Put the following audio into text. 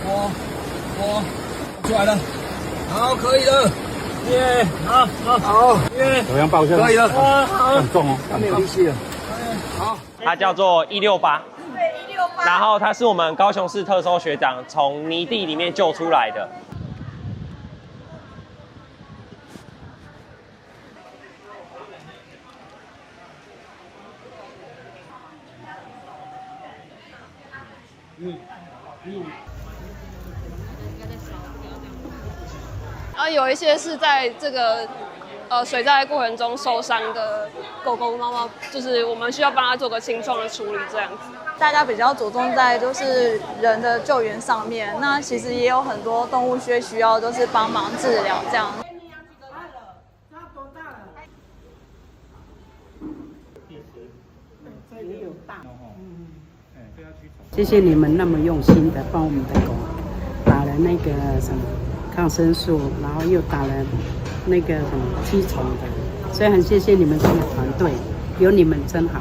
我出来了，好，可以了，耶，好，耶，有样抱一下，可以了，好，很重哦，他没有力气了，好，它叫做168，对168，然后它是我们高雄市特搜学长从泥地里面救出来的。有一些是在这个水灾过程中受伤的狗狗、猫猫，就是我们需要帮它做个清创的处理，这样子。大家比较着重在就是人的救援上面，那其实也有很多动物需要就是帮忙治疗这样。谢谢你们那么用心的帮我们的狗打了那个什么抗生素，然后又打了那个什么驱虫的，所以很谢谢你们这个团队，有你们真好。